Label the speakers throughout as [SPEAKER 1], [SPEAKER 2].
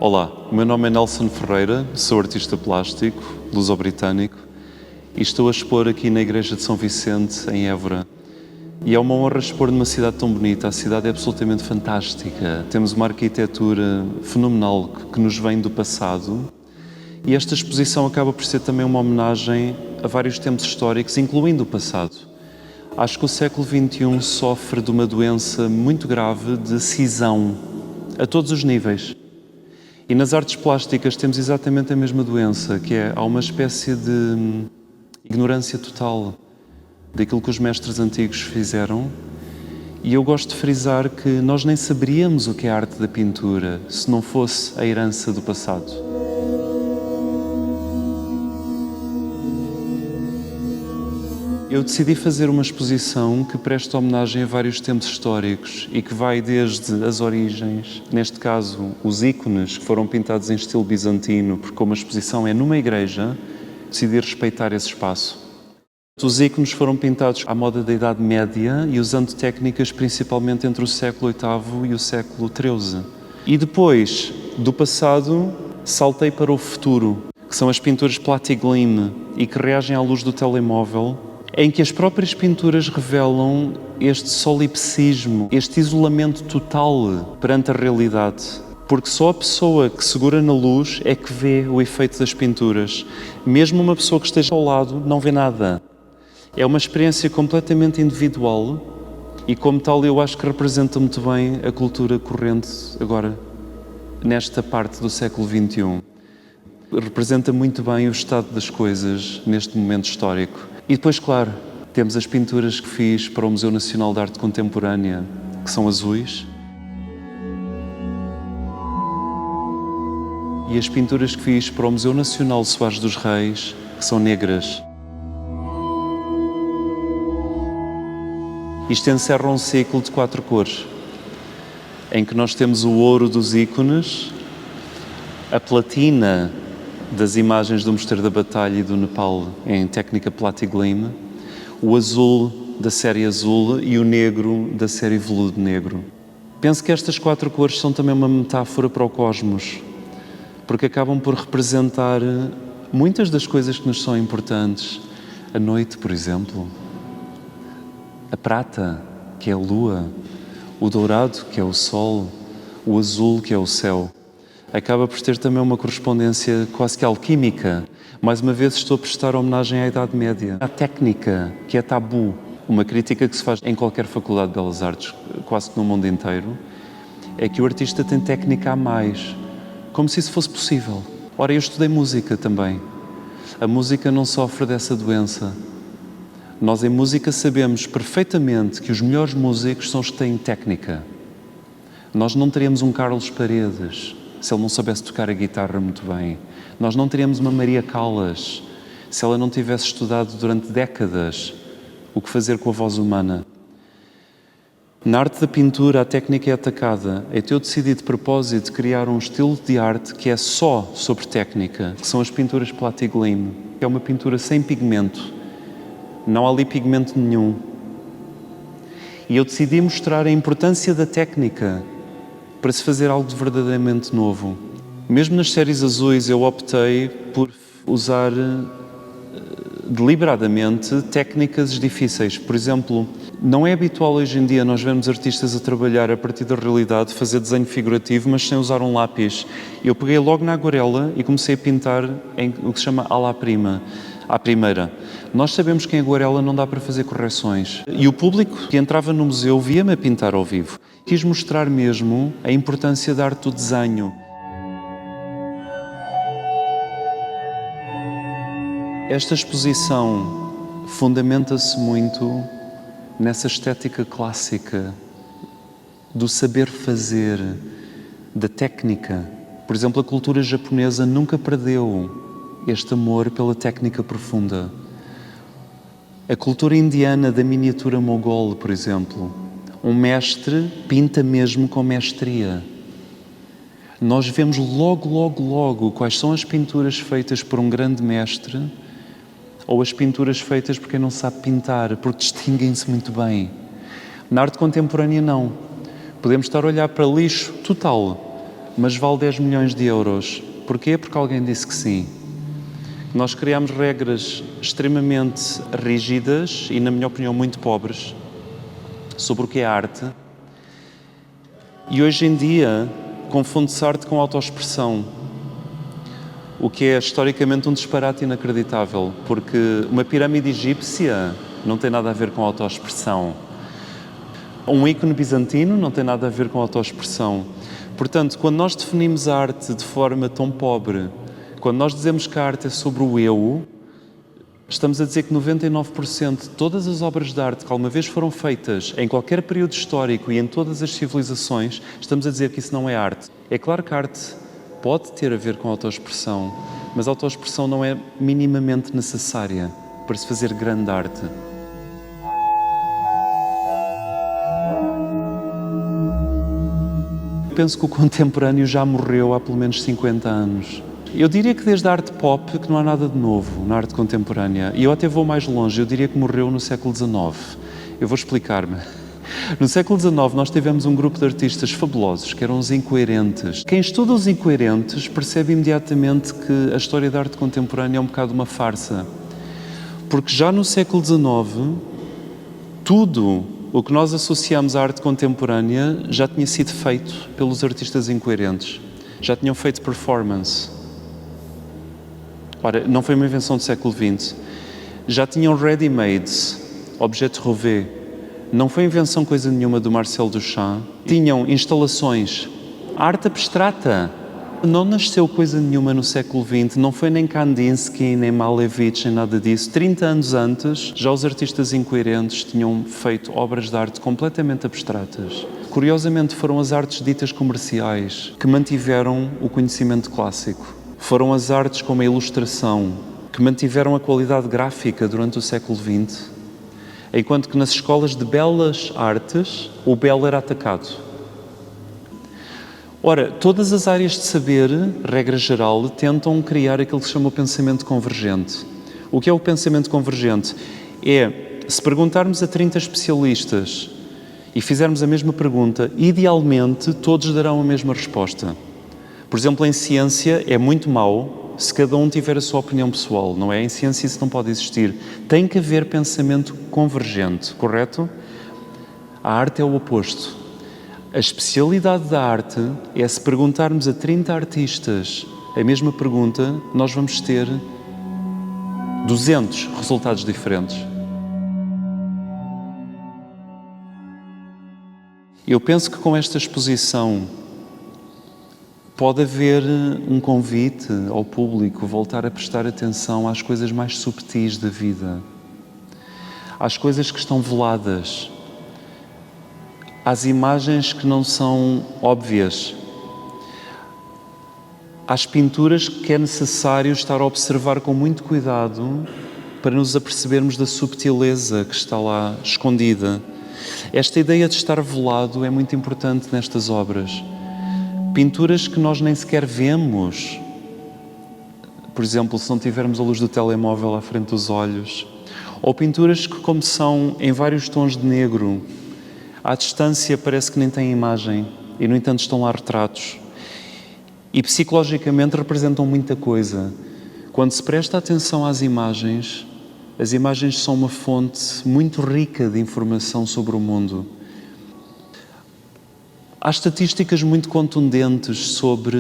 [SPEAKER 1] Olá, o meu nome é Nelson Ferreira, sou artista plástico, luso-britânico e estou a expor aqui na Igreja de São Vicente, em Évora. E é uma honra expor numa cidade tão bonita, a cidade é absolutamente fantástica. Temos uma arquitetura fenomenal que nos vem do passado e esta exposição acaba por ser também uma homenagem a vários tempos históricos, incluindo o passado. Acho que o século XXI sofre de uma doença muito grave de cisão, a todos os níveis. E nas artes plásticas temos exatamente a mesma doença, que é, há uma espécie de ignorância total daquilo que os mestres antigos fizeram. E eu gosto de frisar que nós nem saberíamos o que é a arte da pintura se não fosse a herança do passado. Eu decidi fazer uma exposição que presta homenagem a vários tempos históricos e que vai desde as origens, neste caso os ícones que foram pintados em estilo bizantino, porque como a exposição é numa igreja, decidi respeitar esse espaço. Os ícones foram pintados à moda da Idade Média e usando técnicas principalmente entre o século VIII e o século XIII. E depois, do passado, saltei para o futuro, que são as pinturas Platigleam e que reagem à luz do telemóvel, em que as próprias pinturas revelam este solipsismo, este isolamento total perante a realidade. Porque só a pessoa que segura na luz é que vê o efeito das pinturas. Mesmo uma pessoa que esteja ao lado não vê nada. É uma experiência completamente individual e, como tal, eu acho que representa muito bem a cultura corrente agora, nesta parte do século XXI. Representa muito bem o estado das coisas neste momento histórico. E depois, claro, temos as pinturas que fiz para o Museu Nacional de Arte Contemporânea, que são azuis. E as pinturas que fiz para o Museu Nacional Soares dos Reis, que são negras. Isto encerra um ciclo de 4 cores, em que nós temos o ouro dos ícones, a platina das imagens do Mosteiro da Batalha e do Nepal em técnica Platigleam, o azul da série azul e o negro da série veludo negro. Penso que estas 4 cores são também uma metáfora para o cosmos, porque acabam por representar muitas das coisas que nos são importantes. A noite, por exemplo, a prata, que é a lua, o dourado, que é o sol, o azul, que é o céu. Acaba por ter também uma correspondência quase que alquímica. Mais uma vez estou a prestar homenagem à Idade Média, à técnica, que é tabu. Uma crítica que se faz em qualquer faculdade de Belas Artes, quase que no mundo inteiro, é que o artista tem técnica a mais, como se isso fosse possível. Ora, eu estudei música também. A música não sofre dessa doença. Nós em música sabemos perfeitamente que os melhores músicos são os que têm técnica. Nós não teríamos um Carlos Paredes se ele não soubesse tocar a guitarra muito bem. Nós não teríamos uma Maria Callas se ela não tivesse estudado durante décadas o que fazer com a voz humana. Na arte da pintura, a técnica é atacada. Então eu decidi de propósito criar um estilo de arte que é só sobre técnica, que são as pinturas Platigleam, que é uma pintura sem pigmento. Não há ali pigmento nenhum. E eu decidi mostrar a importância da técnica para se fazer algo de verdadeiramente novo. Mesmo nas séries azuis eu optei por usar deliberadamente técnicas difíceis. Por exemplo, não é habitual hoje em dia nós vermos artistas a trabalhar a partir da realidade, fazer desenho figurativo, mas sem usar um lápis. Eu peguei logo na aguarela e comecei a pintar em o que se chama à prima, à primeira. Nós sabemos que em aguarela não dá para fazer correções. E o público que entrava no museu via-me a pintar ao vivo. Quis mostrar mesmo a importância da arte do desenho. Esta exposição fundamenta-se muito nessa estética clássica do saber fazer, da técnica. Por exemplo, a cultura japonesa nunca perdeu este amor pela técnica profunda. A cultura indiana da miniatura mogol, por exemplo, um mestre pinta mesmo com mestria. Nós vemos logo quais são as pinturas feitas por um grande mestre ou as pinturas feitas por quem não sabe pintar, porque distinguem-se muito bem. Na arte contemporânea, não. Podemos estar a olhar para lixo total, mas vale 10 milhões de euros. Porquê? Porque alguém disse que sim. Nós criámos regras extremamente rígidas e, na minha opinião, muito pobres sobre o que é arte. E hoje em dia confunde-se arte com autoexpressão, o que é historicamente um disparate inacreditável, porque uma pirâmide egípcia não tem nada a ver com autoexpressão. Um ícone bizantino não tem nada a ver com autoexpressão. Portanto, quando nós definimos a arte de forma tão pobre, quando nós dizemos que a arte é sobre o eu, estamos a dizer que 99% de todas as obras de arte que alguma vez foram feitas em qualquer período histórico e em todas as civilizações, estamos a dizer que isso não é arte. É claro que a arte pode ter a ver com autoexpressão, mas a autoexpressão não é minimamente necessária para se fazer grande arte. Penso que o contemporâneo já morreu há pelo menos 50 anos. Eu diria que desde a arte pop que não há nada de novo na arte contemporânea. E eu até vou mais longe, eu diria que morreu no século XIX. Eu vou explicar-me. No século XIX nós tivemos um grupo de artistas fabulosos, que eram os incoerentes. Quem estuda os incoerentes percebe imediatamente que a história da arte contemporânea é um bocado uma farsa. Porque já no século XIX, tudo o que nós associamos à arte contemporânea já tinha sido feito pelos artistas incoerentes. Já tinham feito performance. Ora, não foi uma invenção do século XX. Já tinham ready-mades, objetos rovés. Não foi invenção coisa nenhuma do Marcel Duchamp. Tinham instalações. A arte abstrata não nasceu coisa nenhuma no século XX. Não foi nem Kandinsky, nem Malevich, nem nada disso. 30 anos antes, já os artistas incoerentes tinham feito obras de arte completamente abstratas. Curiosamente, foram as artes ditas comerciais que mantiveram o conhecimento clássico. Foram as artes como a ilustração que mantiveram a qualidade gráfica durante o século XX, enquanto que nas escolas de belas artes o belo era atacado. Ora, todas as áreas de saber, regra geral, tentam criar aquilo que se chama o pensamento convergente. O que é o pensamento convergente? É, se perguntarmos a 30 especialistas e fizermos a mesma pergunta, idealmente todos darão a mesma resposta. Por exemplo, em ciência é muito mau se cada um tiver a sua opinião pessoal, não é? Em ciência isso não pode existir. Tem que haver pensamento convergente, correto? A arte é o oposto. A especialidade da arte é, se perguntarmos a 30 artistas a mesma pergunta, nós vamos ter 200 resultados diferentes. Eu penso que com esta exposição pode haver um convite ao público voltar a prestar atenção às coisas mais subtis da vida, às coisas que estão veladas, às imagens que não são óbvias, às pinturas que é necessário estar a observar com muito cuidado para nos apercebermos da subtileza que está lá escondida. Esta ideia de estar velado é muito importante nestas obras. Pinturas que nós nem sequer vemos, por exemplo, se não tivermos a luz do telemóvel à frente dos olhos, ou pinturas que, como são em vários tons de negro, à distância parece que nem têm imagem e, no entanto, estão lá retratos. E psicologicamente representam muita coisa. Quando se presta atenção às imagens, as imagens são uma fonte muito rica de informação sobre o mundo. Há estatísticas muito contundentes sobre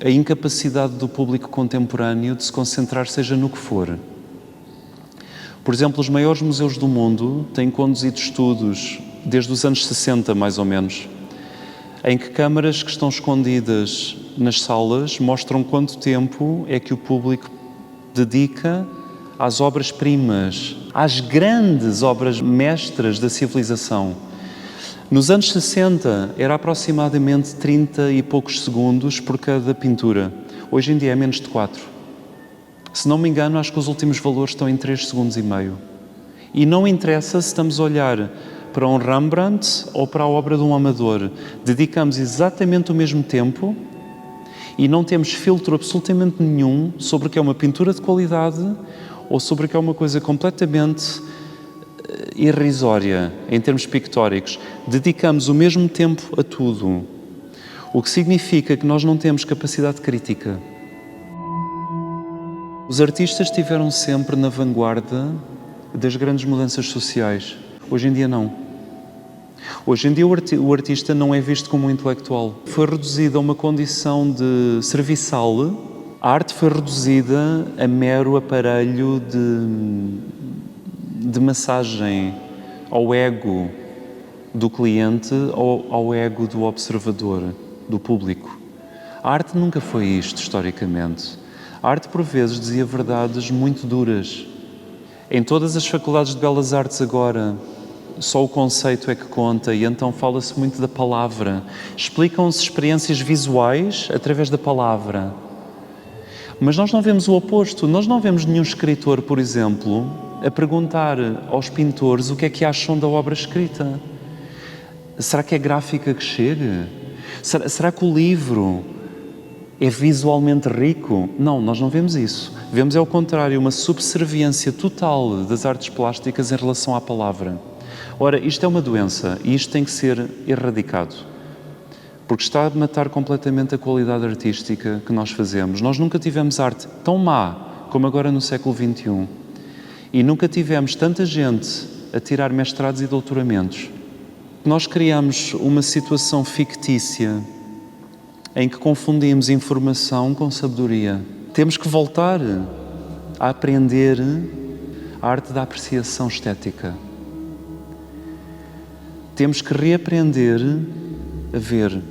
[SPEAKER 1] a incapacidade do público contemporâneo de se concentrar seja no que for. Por exemplo, os maiores museus do mundo têm conduzido estudos desde os anos 60, mais ou menos, em que câmaras que estão escondidas nas salas mostram quanto tempo é que o público dedica às obras-primas, às grandes obras mestras da civilização. Nos anos 60 era aproximadamente 30 e poucos segundos por cada pintura. Hoje em dia é menos de 4. Se não me engano, acho que os últimos valores estão em 3 segundos e meio. E não interessa se estamos a olhar para um Rembrandt ou para a obra de um amador. Dedicamos exatamente o mesmo tempo e não temos filtro absolutamente nenhum sobre o que é uma pintura de qualidade ou sobre o que é uma coisa completamente irrisória em termos pictóricos. Dedicamos o mesmo tempo a tudo. O que significa que nós não temos capacidade crítica. Os artistas estiveram sempre na vanguarda das grandes mudanças sociais. Hoje em dia não. Hoje em dia o artista não é visto como um intelectual. Foi reduzido a uma condição de serviçal. A arte foi reduzida a mero aparelho de massagem ao ego do cliente ou ao ego do observador, do público. A arte nunca foi isto, historicamente. A arte, por vezes, dizia verdades muito duras. Em todas as faculdades de Belas Artes agora, só o conceito é que conta e então fala-se muito da palavra. Explicam-se experiências visuais através da palavra. Mas nós não vemos o oposto. Nós não vemos nenhum escritor, por exemplo, a perguntar aos pintores o que é que acham da obra escrita. Será que é gráfica que chega? Será que o livro é visualmente rico? Não, nós não vemos isso. Vemos, ao contrário, uma subserviência total das artes plásticas em relação à palavra. Ora, isto é uma doença e isto tem que ser erradicado, porque está a matar completamente a qualidade artística que nós fazemos. Nós nunca tivemos arte tão má como agora no século XXI e nunca tivemos tanta gente a tirar mestrados e doutoramentos. Nós criamos uma situação fictícia em que confundimos informação com sabedoria. Temos que voltar a aprender a arte da apreciação estética. Temos que reaprender a ver